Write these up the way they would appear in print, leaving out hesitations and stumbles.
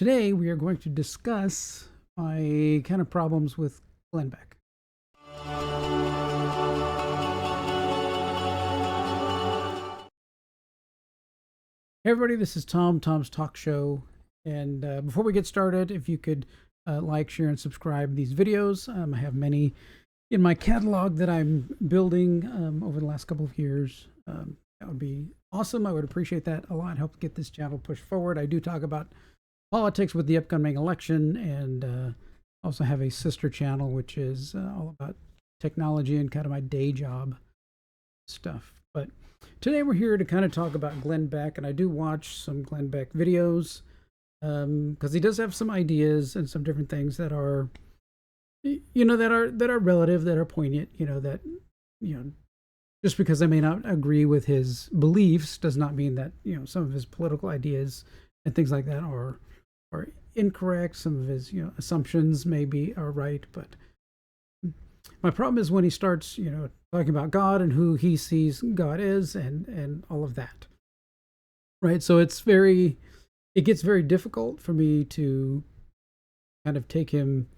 Today we are going to discuss my kind of problems with Glenn Beck. Hey everybody, this is Tom's Talk Show. And before we get started, if you could like, share, and subscribe these videos. I have many in my catalog that I'm building over the last couple of years. That would be awesome. I would appreciate that a lot. Help get this channel pushed forward. I do talk about politics with the upcoming election, and also have a sister channel which is all about technology and kind of my day job stuff. But today we're here to kind of talk about Glenn Beck, and I do watch some Glenn Beck videos because he does have some ideas and some different things that are, that are relative, that are poignant. Just because I may not agree with his beliefs does not mean that some of his political ideas and things like that are incorrect. Some of his assumptions maybe are right, but my problem is when he starts talking about God and who he sees God is and all of that, right? So it gets very difficult for me to kind of take him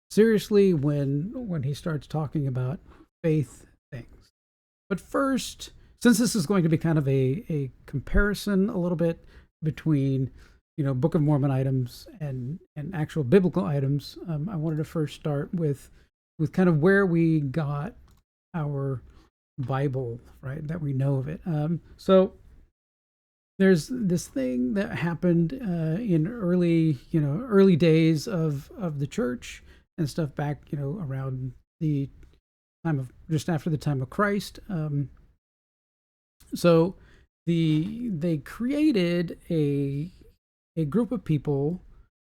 seriously when he starts talking about faith things. But first, since this is going to be kind of a comparison a little bit between Book of Mormon items and actual biblical items, I wanted to first start with kind of where we got our Bible, right, that we know of it. So there's this thing that happened in early days of the church and stuff back, around the time of, just after the time of Christ. So they created a group of people,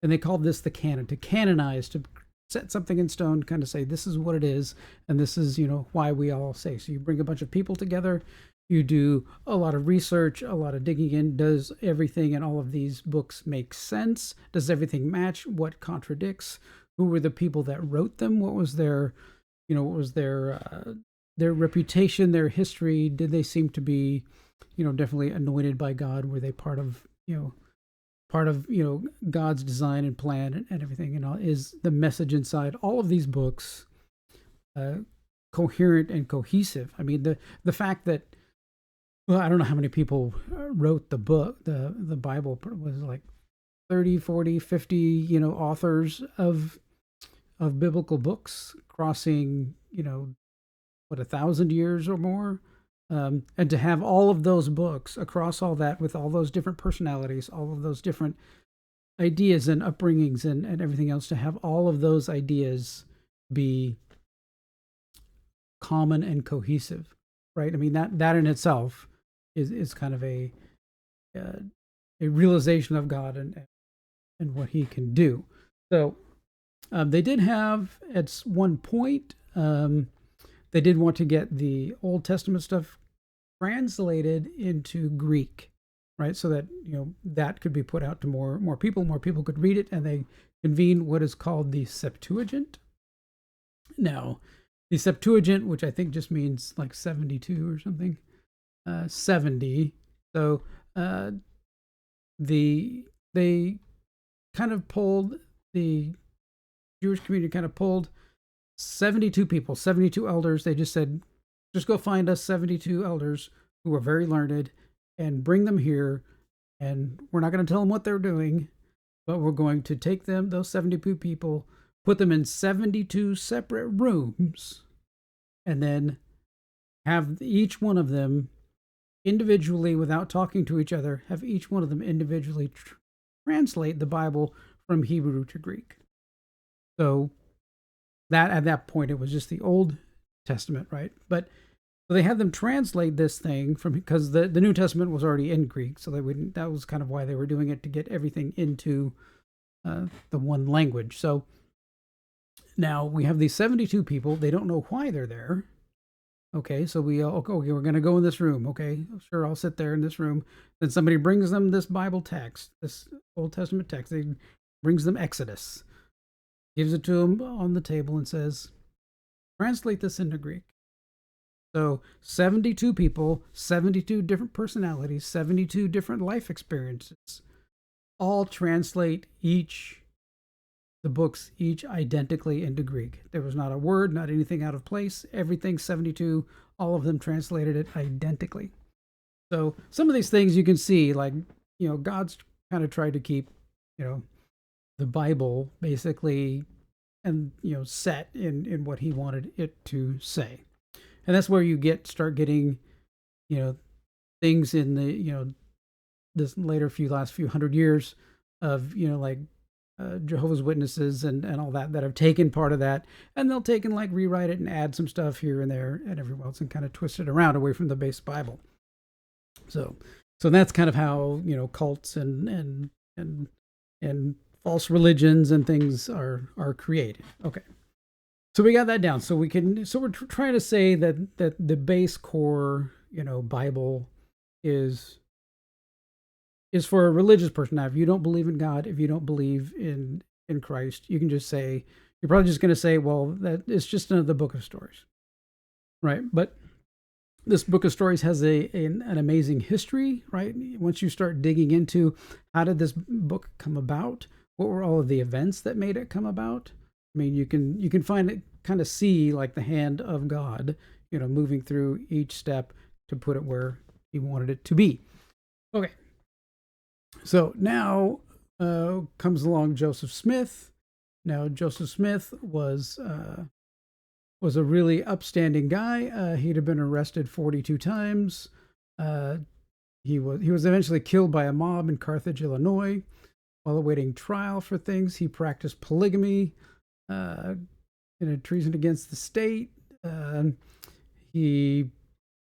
and they called this the canon, to canonize, to set something in stone, kind of say this is what it is, and this is why we all say. So you bring a bunch of people together, you do a lot of research, a lot of digging in. Does everything in all of these books make sense? Does everything match? What contradicts? Who were the people that wrote them? What was their their reputation, their history? Did they seem to be definitely anointed by God? Were they part of God's design and plan and everything? Is the message inside all of these books coherent and cohesive? I mean, the fact that, well, I don't know how many people wrote the book, the Bible was like 30, 40, 50, authors of biblical books, crossing, 1,000 years or more. And to have all of those books across all that, with all those different personalities, all of those different ideas and upbringings and everything else, to have all of those ideas be common and cohesive, right? I mean, that in itself is kind of a realization of God and what he can do. So they did have, at one point, they did want to get the Old Testament stuff translated into Greek, right? So that that could be put out to more people. More people could read it, and they convened what is called the Septuagint. Now, the Septuagint, which I think just means like 72 or something, 70. So they kind of pulled, the Jewish community kind of pulled 72 people, 72 elders. They just said, just go find us 72 elders who are very learned and bring them here. And we're not going to tell them what they're doing, but we're going to take them, those 72 people, put them in 72 separate rooms, and then have each one of them individually, without talking to each other, have each one of them individually translate the Bible from Hebrew to Greek. So that, at that point, it was just the Old Testament, right? But so they had them translate this thing from, because the New Testament was already in Greek, so that was kind of why they were doing it, to get everything into the one language. So now we have these 72 people. They don't know why they're there. Okay, so we're going to go in this room. Okay, sure, I'll sit there in this room. Then somebody brings them this Bible text, this Old Testament text. They brings them Exodus, gives it to them on the table, and says, translate this into Greek. So 72 people, 72 different personalities, 72 different life experiences. all translate the books each identically into Greek. There was not a word, not anything out of place. Everything 72, all of them translated it identically. So some of these things you can see, like, God's kind of tried to keep, the Bible basically and, set in what he wanted it to say. And that's where you start getting, things in the, this last few hundred years of, like Jehovah's Witnesses and all that have taken part of that, and they'll take and like rewrite it and add some stuff here and there and everywhere else and kind of twist it around away from the base Bible. So that's kind of how, cults and false religions and things are created. Okay. So we got that down. So we're trying to say that the base core, Bible is for a religious person. Now, if you don't believe in God, if you don't believe in Christ, you can just say, you're probably just going to say, well, that it's just another book of stories, right? But this book of stories has an amazing history, right? Once you start digging into how did this book come about, what were all of the events that made it come about? I mean, you can find it, kind of see like the hand of God, moving through each step to put it where he wanted it to be. Okay. So now comes along Joseph Smith. Now, Joseph Smith was a really upstanding guy. He'd have been arrested 42 times. He was eventually killed by a mob in Carthage, Illinois. While awaiting trial for things, he practiced polygamy, treason against the state. He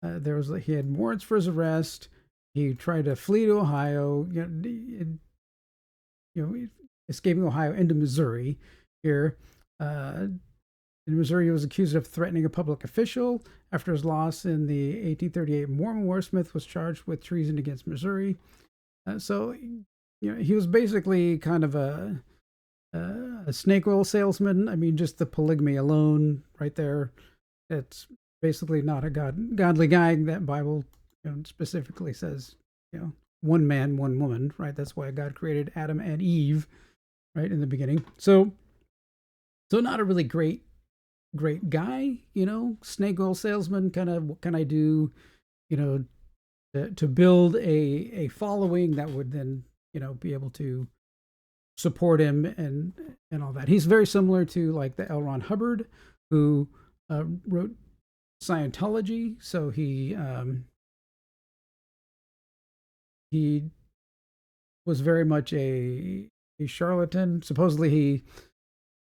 had warrants for his arrest. He tried to flee to Ohio, escaping Ohio into Missouri. Here, in Missouri, he was accused of threatening a public official. After his loss in the 1838 Mormon War, Smith was charged with treason against Missouri. So he was basically kind of a snake oil salesman. I mean, just the polygamy alone, right there, it's basically not a godly guy. That Bible specifically says, one man, one woman, right? That's why God created Adam and Eve, right, in the beginning. So not a really great guy, snake oil salesman, kind of, what can I do, to build a following that would then, be able to support him and all that. He's very similar to like the L. Ron Hubbard, who wrote Scientology. So he was very much a charlatan. Supposedly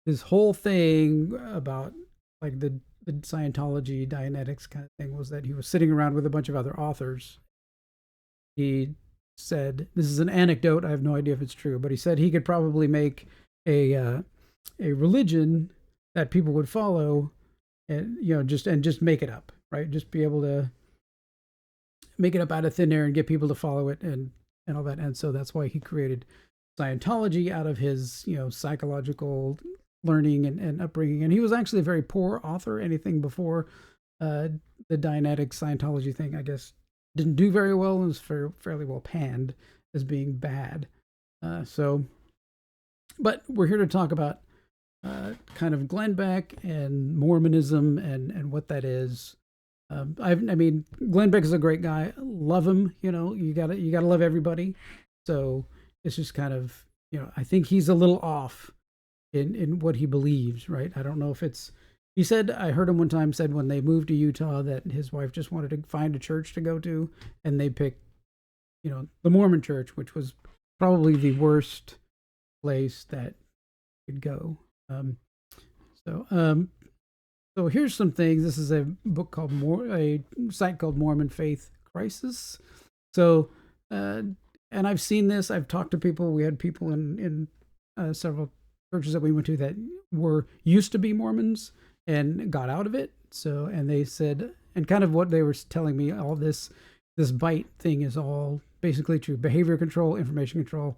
his whole thing about like the Scientology Dianetics kind of thing was that he was sitting around with a bunch of other authors. He said, this is an anecdote, I have no idea if it's true, but he said he could probably make a religion that people would follow, and just make it up, right? Just be able to make it up out of thin air and get people to follow it and all that. And so that's why he created Scientology out of his psychological learning and upbringing. And he was actually a very poor author. Anything before the Dianetic Scientology thing, I guess, didn't do very well and was fairly well panned as being bad. But we're here to talk about kind of Glenn Beck and Mormonism and what that is. I mean, Glenn Beck is a great guy. Love him. You gotta love everybody. So it's just kind of, I think he's a little off in what he believes, right? I don't know if it's, he said, I heard him one time said when they moved to Utah that his wife just wanted to find a church to go to, and they picked, the Mormon church, which was probably the worst place that could go. So here's some things. This is a book called a site called Mormon Faith Crisis. So, and I've seen this. I've talked to people. We had people in several churches that we went to that used to be Mormons and got out of it. So, and they said, and kind of what they were telling me, all this bite thing is all basically true. Behavior control, information control,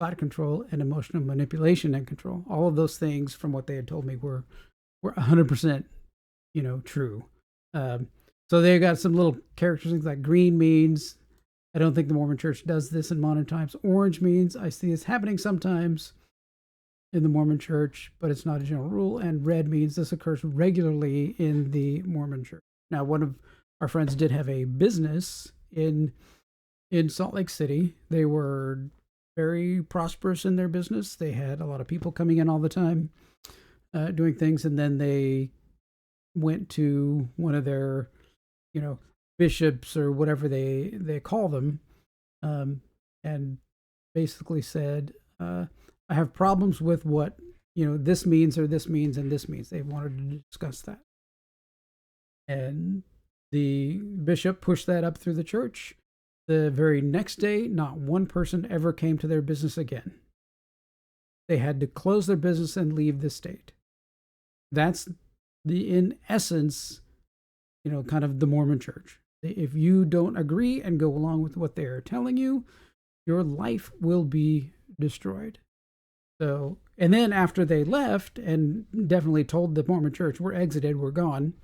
thought control, and emotional manipulation and control. All of those things, from what they had told me, were 100%, true. So they got some little characteristics like green means I don't think the Mormon Church does this in modern times. Orange means I see this happening sometimes in the Mormon Church, but it's not a general rule. And red means this occurs regularly in the Mormon Church. Now, one of our friends did have a business in Salt Lake City. They were very prosperous in their business. They had a lot of people coming in all the time, doing things, and then they went to one of their, bishops or whatever they call them, and basically said, I have problems with what this means or this means and this means. They wanted to discuss that, and the bishop pushed that up through the church. The very next day, not one person ever came to their business again. They had to close their business and leave the state. That's in essence, kind of the Mormon Church. If you don't agree and go along with what they're telling you, your life will be destroyed. So, and then after they left and definitely told the Mormon Church, we're exited, we're gone,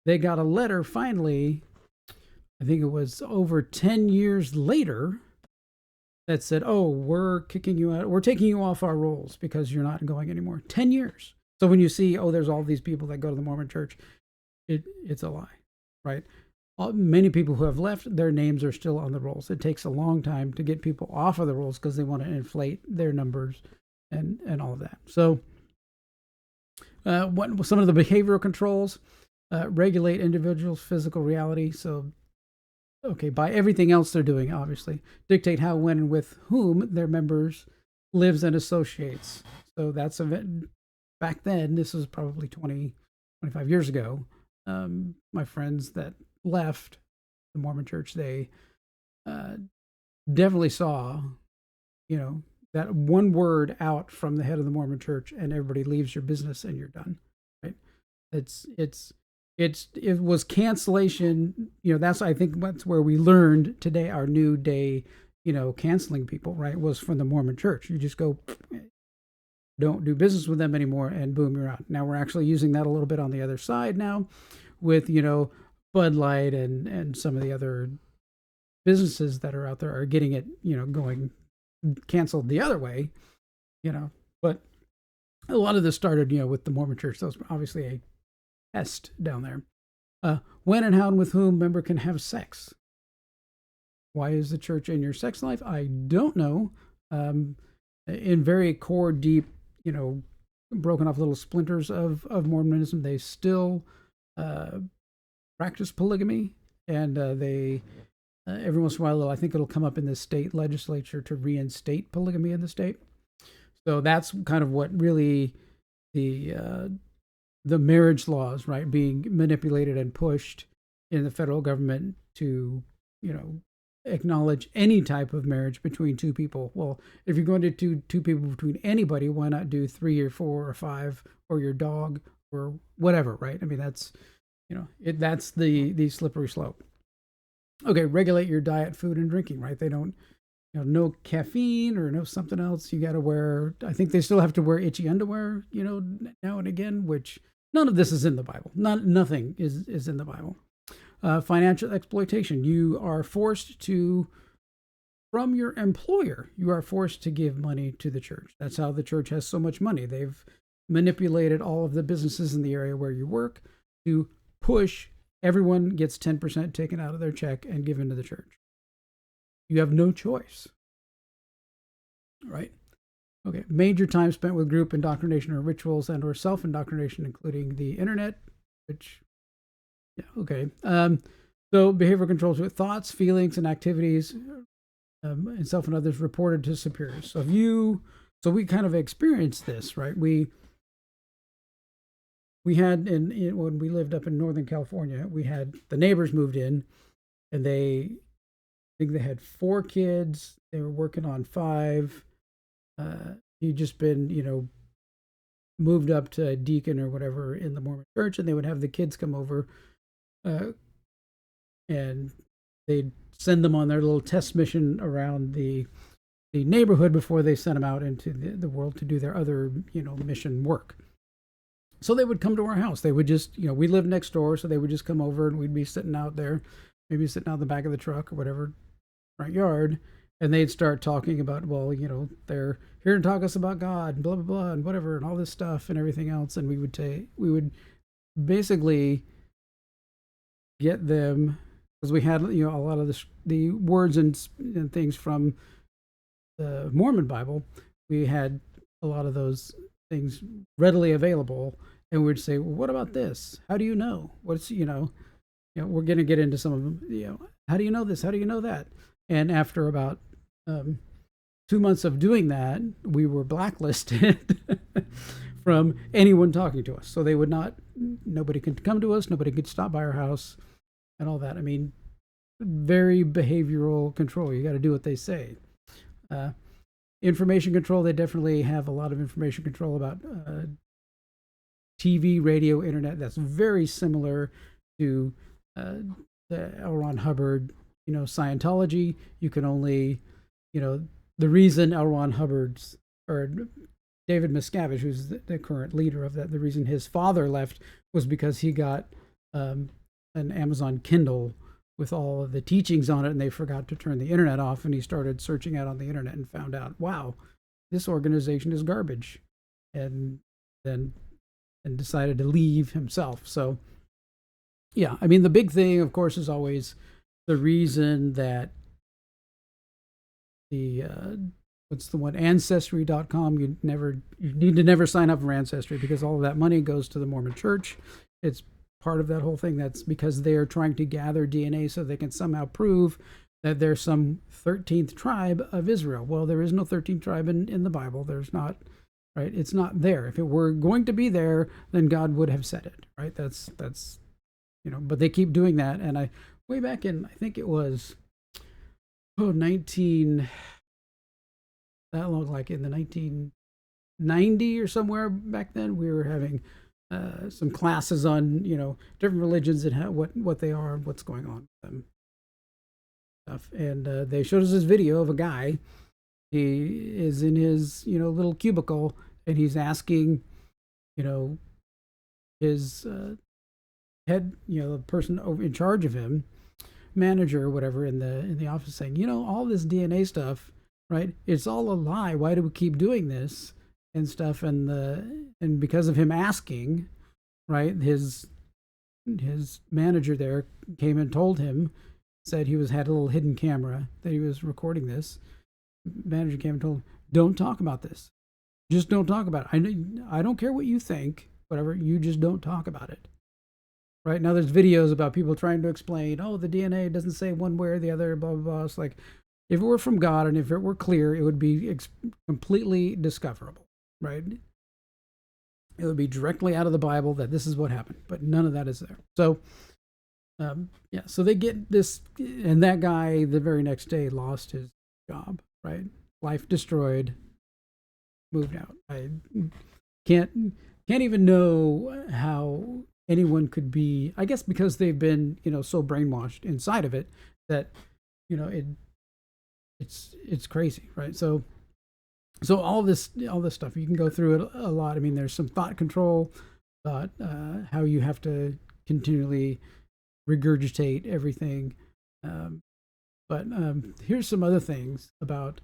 they got a letter finally, I think it was over 10 years later, that said, oh, we're kicking you out. We're taking you off our rolls because you're not going anymore. 10 years. So when you see, oh, there's all these people that go to the Mormon Church, it's a lie, right? Many people who have left, their names are still on the rolls. It takes a long time to get people off of the rolls because they want to inflate their numbers and all of that. So what some of the behavioral controls, regulate individuals' physical reality. So, okay, by everything else they're doing, obviously, dictate how, when, and with whom their members lives and associates. So that's back then, this was probably 20, 25 years ago. My friends that left the Mormon Church, they definitely saw, that one word out from the head of the Mormon Church and everybody leaves your business and you're done, right? It was cancellation. I think that's where we learned today, our new day, canceling people, right? Was from the Mormon Church. You just go, don't do business with them anymore, and boom, you're out. Now we're actually using that a little bit on the other side now with, Bud Light and some of the other businesses that are out there are getting it, going canceled the other way, but a lot of this started, with the Mormon Church. That was obviously a test down there. When and how and with whom member can have sex. Why is the church in your sex life? I don't know. In very core, deep, broken off little splinters of Mormonism, they still practice polygamy, and they every once in a while, I think it'll come up in the state legislature to reinstate polygamy in the state. So that's kind of what really the marriage laws, right, being manipulated and pushed in the federal government to, acknowledge any type of marriage between two people. Well, if you're going to do two people between anybody, why not do 3 or 4 or 5 or your dog or whatever, right? I mean, that's, that's the slippery slope. Okay, regulate your diet, food, and drinking, right? They don't, no caffeine or no something else. You got to wear, I think they still have to wear itchy underwear, now and again, which none of this is in the Bible. Nothing is in the Bible. Financial exploitation. You are forced to, from your employer, you are forced to give money to the church. That's how the church has so much money. They've manipulated all of the businesses in the area where you work to push. Everyone gets 10% taken out of their check and given to the church. You have no choice. Right? Okay. Major time spent with group indoctrination or rituals and or self-indoctrination, including the internet, which, yeah, okay. So behavioral controls with thoughts, feelings, and activities, and self and others reported to superiors. So we kind of experienced this, right? We had when we lived up in Northern California, we had the neighbors moved in, and I think they had 4 kids. They were working on 5. He'd just been, moved up to a deacon or whatever in the Mormon church, and they would have the kids come over, and they'd send them on their little test mission around the neighborhood before they sent them out into the world to do their other, mission work. So they would come to our house. They would just, we lived next door, so they would just come over and we'd be sitting out there, maybe sitting out the back of the truck or whatever, front yard, and they'd start talking about, well, they're here to talk us about God and blah blah blah and whatever and all this stuff and everything else, and we would basically get them, because we had a lot of the words and things from the Mormon Bible. We had a lot of those things readily available, and we'd say, well, what about this? How do you know? What's we're going to get into some of them. How do you know this? How do you know that? And after about 2 months of doing that, we were blacklisted from anyone talking to us. So they would not. Nobody could come to us. Nobody could stop by our house, and all that. I mean, very behavioral control. You got to do what they say. Information control. They definitely have a lot of information control about TV, radio, internet. That's very similar to the L. Ron Hubbard, Scientology. You can only, the reason L. Ron Hubbard's, or David Miscavige, who's the current leader of that, the reason his father left was because he got an Amazon Kindle with all of the teachings on it, and they forgot to turn the internet off, and he started searching out on the internet and found out, wow, this organization is garbage, and decided to leave himself. So yeah, I mean, the big thing, of course, is always the reason that the what's the one, ancestry.com, you need to never sign up for Ancestry, because all of that money goes to the Mormon Church. It's part of that whole thing. That's because they are trying to gather DNA so they can somehow prove that there's some 13th tribe of Israel. Well, there is no 13th tribe in the Bible. There's not, right? It's not there. If it were going to be there, then God would have said it, right? That's but they keep doing that. And way back in, I think it was, 19, that long, like in the 1990 or somewhere back then, we were having some classes on, different religions and what they are and what's going on with them. Stuff. And they showed us this video of a guy. He is in his, little cubicle, and he's asking, his head, the person over in charge of him, manager or whatever in the office, saying, all this DNA stuff, right? It's all a lie. Why do we keep doing this and stuff? And because of him asking, right, his manager there came and told him, said he had a little hidden camera that he was recording this. Manager came and told him, don't talk about this. Just don't talk about it. I don't care what you think, whatever, you just don't talk about it. Right now, there's videos about people trying to explain, oh, the DNA doesn't say one way or the other, blah, blah, blah. It's like, if it were from God and if it were clear, it would be completely discoverable, right? It would be directly out of the Bible that this is what happened, but none of that is there. So, so they get this, and that guy the very next day lost his job, right? Life destroyed, moved out. I can't even know how anyone could be, I guess because they've been, so brainwashed inside of it that, it's crazy, right? So all this stuff, you can go through it a lot. I mean, there's some thought control about how you have to continually regurgitate everything. But here's some other things about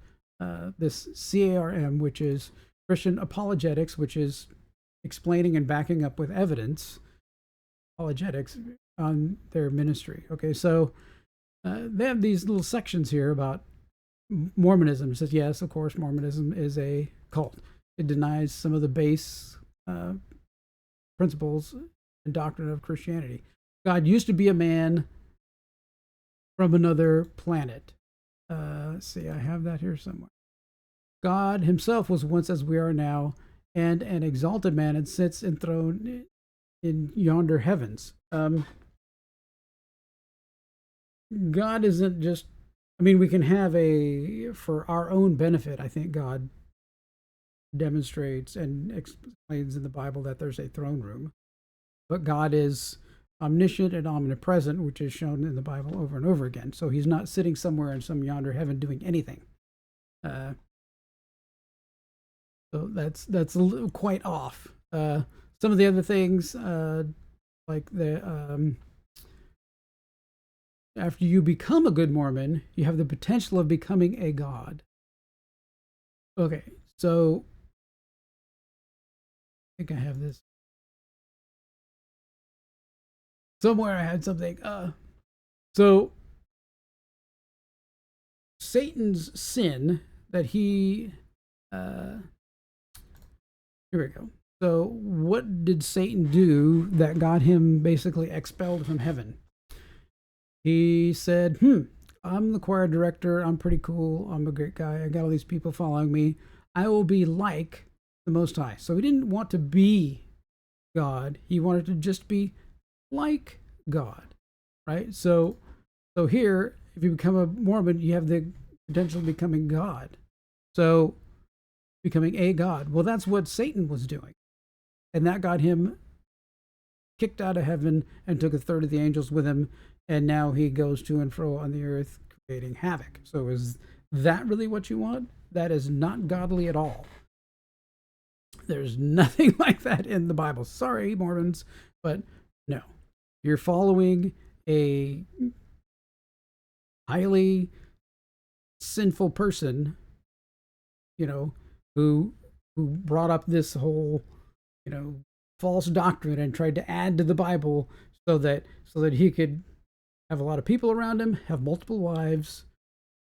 this CARM, which is Christian apologetics, which is explaining and backing up with evidence apologetics on their ministry. Okay, so they have these little sections here about Mormonism. It says, yes, of course, Mormonism is a cult. It denies some of the base principles and doctrine of Christianity. God used to be a man from another planet. Let's see, I have that here somewhere. God himself was once as we are now, and an exalted man, and sits enthroned in yonder heavens. God isn't just, I mean, we can have for our own benefit, I think God demonstrates and explains in the Bible that there's a throne room. But God is omniscient and omnipresent, which is shown in the Bible over and over again. So he's not sitting somewhere in some yonder heaven doing anything. So that's a little quite off. Some of the other things, like the after you become a good Mormon, you have the potential of becoming a god. Okay, so I think I have this somewhere. I had something. So Satan's sin that he, here we go. So what did Satan do that got him basically expelled from heaven? He said, I'm the choir director. I'm pretty cool. I'm a great guy. I got all these people following me. I will be like the Most High. So he didn't want to be God. He wanted to just be like God, right? So here, if you become a Mormon, you have the potential of becoming God. So becoming a God. Well, that's what Satan was doing. And that got him kicked out of heaven and took a third of the angels with him. And now he goes to and fro on the earth creating havoc. So is that really what you want? That is not godly at all. There's nothing like that in the Bible. Sorry, Mormons, but no. You're following a highly sinful person, who brought up this whole, false doctrine and tried to add to the Bible so that he could have a lot of people around him, have multiple wives,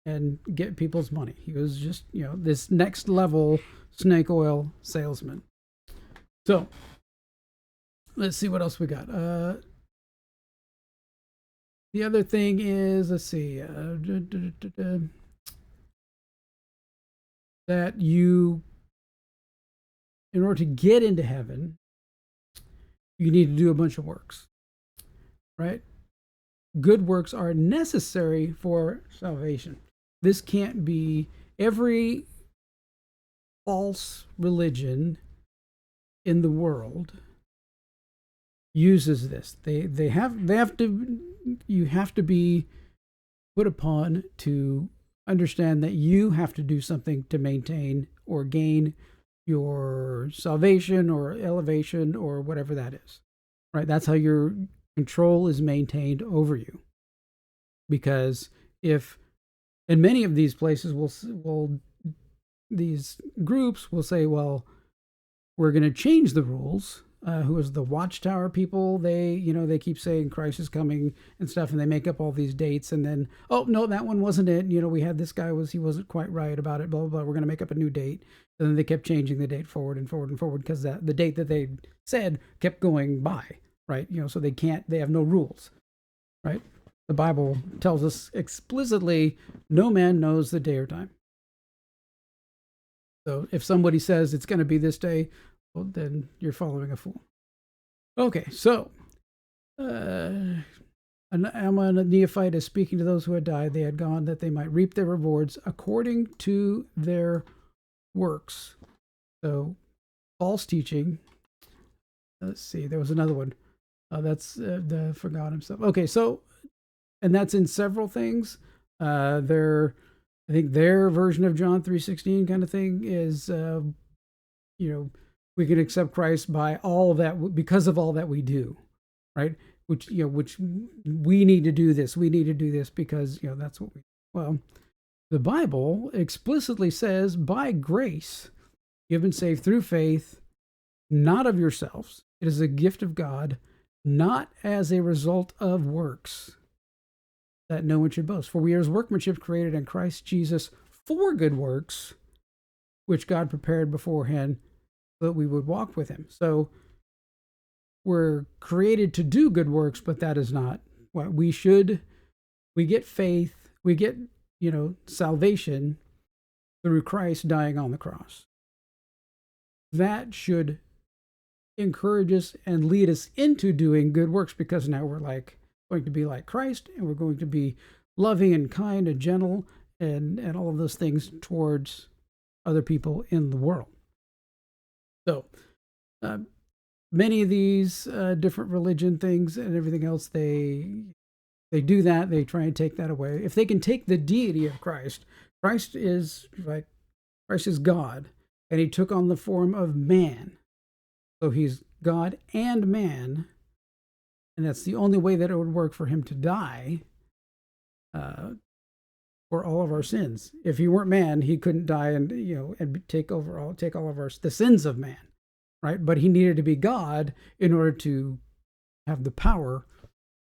and get people's money. He was just, this next level snake oil salesman. So let's see what else we got. The other thing is, let's see, that you, in order to get into heaven, you need to do a bunch of works, right? Good works are necessary for salvation. This can't be every false religion in the world uses this. They have to, you have to be put upon to understand that you have to do something to maintain or gain your salvation or elevation or whatever that is, right? That's how your control is maintained over you. Because if, in many of these places, these groups will say, well, we're going to change the rules. Who is the Watchtower people? They keep saying Christ is coming and stuff, and they make up all these dates, and then, oh no, that one wasn't it. We had this guy he wasn't quite right about it. Blah blah blah. We're going to make up a new date, and then they kept changing the date forward and forward and forward because the date that they said kept going by, right? So they have no rules, right? The Bible tells us explicitly, no man knows the day or time. So if somebody says it's going to be this day, well, then you're following a fool. Okay, so Alma and Neophyte is speaking to those who had died. They had gone that they might reap their rewards according to their works. So false teaching. Let's see, there was another one. That's the forgot himself. Okay, so, and that's in several things. I think their version of John 3:16 kind of thing is, we can accept Christ by all of that because of all that we do, right? Which we need to do this. We need to do this because, that's what well, the Bible explicitly says, by grace, you've been saved through faith, not of yourselves. It is a gift of God, not as a result of works, that no one should boast. For we are his workmanship created in Christ Jesus for good works, which God prepared beforehand so that we would walk with him. So we're created to do good works, but that is not what we should. We get faith, we get, salvation through Christ dying on the cross. That should encourage us and lead us into doing good works, because now we're going to be like Christ, and we're going to be loving and kind and gentle and all of those things towards other people in the world. So many of these different religion things and everything else, they do that. They try and take that away. If they can take the deity of Christ, Christ is God, and he took on the form of man. So he's God and man, and that's the only way that it would work for him to die. uh, for all of our sins. If he weren't man, he couldn't die and and take all of our the sins of man, right? But he needed to be God in order to have the power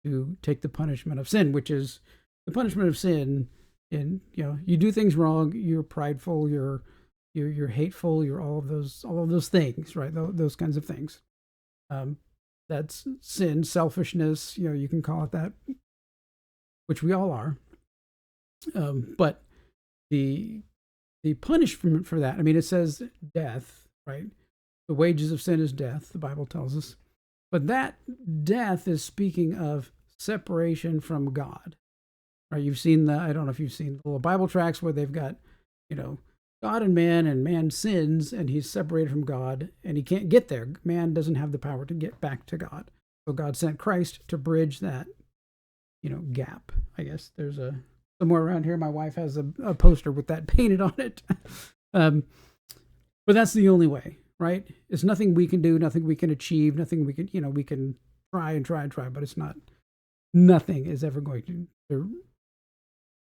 to take the punishment of sin, which is the punishment of sin. And you do things wrong, you're prideful, you're hateful, you're all of those things, right? Those kinds of things. That's sin, selfishness. You can call it that, which we all are. But the punishment for that, I mean, it says death, right? The wages of sin is death, the Bible tells us. But that death is speaking of separation from God, right? You've seen I don't know if you've seen the little Bible tracts where they've got, God and man sins and he's separated from God and he can't get there. Man doesn't have the power to get back to God. So God sent Christ to bridge that, gap. I guess there's somewhere around here, my wife has a poster with that painted on it. But that's the only way, right? It's nothing we can do, nothing we can achieve, nothing we can, we can try and try and try, but it's not, nothing is ever going to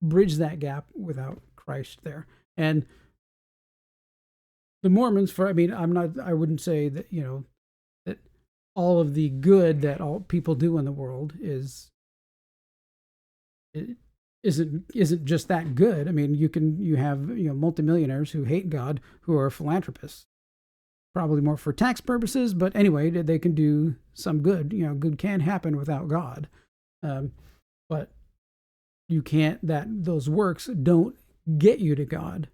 bridge that gap without Christ there. And the Mormons, I wouldn't say that, that all of the good that all people do in the world isn't just that good. I mean, you have multimillionaires who hate God, who are philanthropists, probably more for tax purposes, but anyway, they can do some good. Good can happen without God, but you can't. Those works don't get you to God,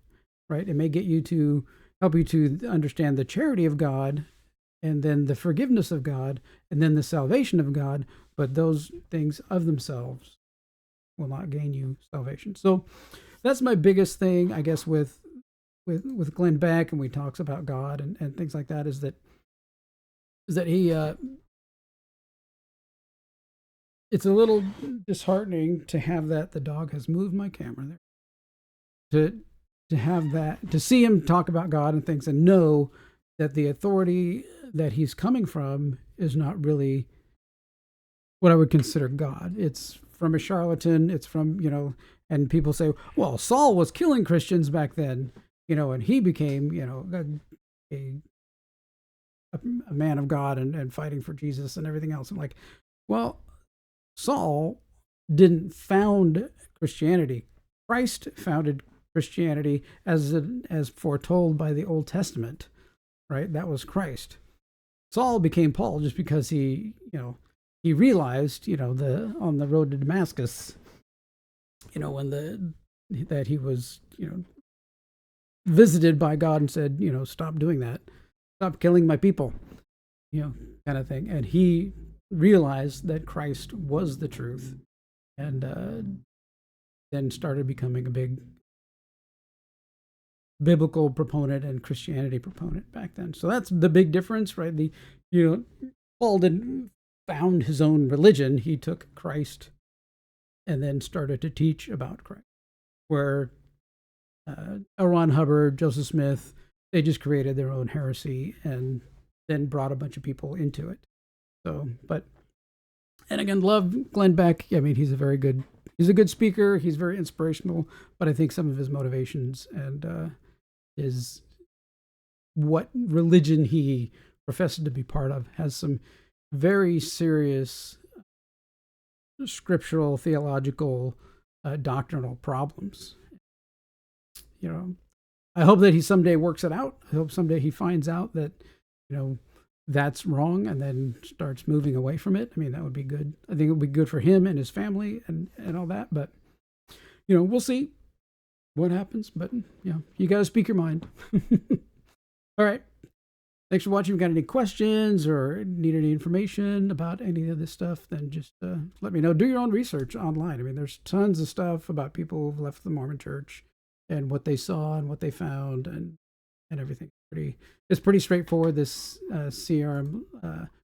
right? It may get you to help you to understand the charity of God, and then the forgiveness of God, and then the salvation of God. But those things of themselves will not gain you salvation. So that's my biggest thing, I guess, with Glenn Beck, and we talks about God and things like that, is that he it's a little disheartening to have that. The dog has moved my camera there. To have that, to see him talk about God and things and know that the authority that he's coming from is not really what I would consider God. It's from a charlatan. It's from, and people say, well, Saul was killing Christians back then, and he became, a man of God and fighting for Jesus and everything else. I'm like, well, Saul didn't found Christianity. Christ founded Christianity as foretold by the Old Testament, right? That was Christ. Saul became Paul just because he realized, on the road to Damascus, that he was, visited by God and said, stop doing that, stop killing my people, kind of thing. And he realized that Christ was the truth, and then started becoming a big biblical proponent and Christianity proponent back then. So that's the big difference, right? Paul didn't found his own religion. He took Christ and then started to teach about Christ. Where Hubbard, Joseph Smith, they just created their own heresy and then brought a bunch of people into it. So, and again, love Glenn Beck. I mean, he's a good speaker. He's very inspirational, but I think some of his motivations and is what religion he professes to be part of has some very serious scriptural, theological, doctrinal problems. I hope that he someday works it out. I hope someday he finds out that, that's wrong and then starts moving away from it. I mean, that would be good. I think it would be good for him and his family and all that. But, we'll see what happens. But, you got to speak your mind. All right. Thanks for watching. If you got any questions or need any information about any of this stuff, then just let me know. Do your own research online. I mean, there's tons of stuff about people who've left the Mormon church and what they saw and what they found and everything. It's pretty straightforward. This CRM,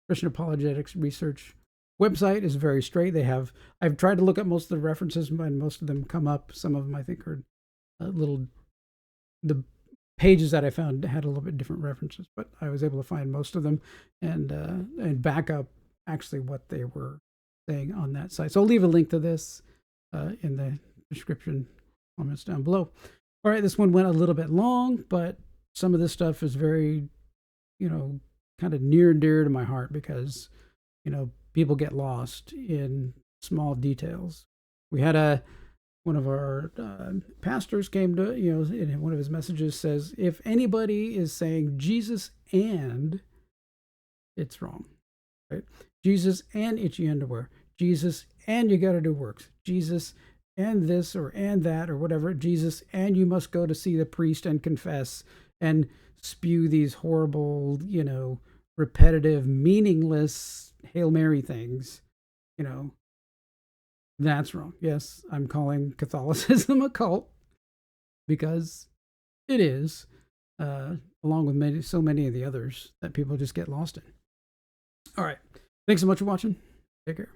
Christian Apologetics Research website is very straight. I've tried to look at most of the references and most of them come up. Some of them I think are the pages that I found had a little bit different references, but I was able to find most of them and back up actually what they were saying on that site. So I'll leave a link to this in the description, comments down below. All right, this one went a little bit long, but some of this stuff is very, kind of near and dear to my heart because, people get lost in small details. We had one of our pastors came to, in one of his messages says, if anybody is saying Jesus and, it's wrong, right? Jesus and itchy underwear, Jesus and you got to do works, Jesus and this or and that or whatever, Jesus and you must go to see the priest and confess and spew these horrible, repetitive, meaningless Hail Mary things, that's wrong. Yes, I'm calling Catholicism a cult because it is, along with so many of the others that people just get lost in. All right. Thanks so much for watching. Take care.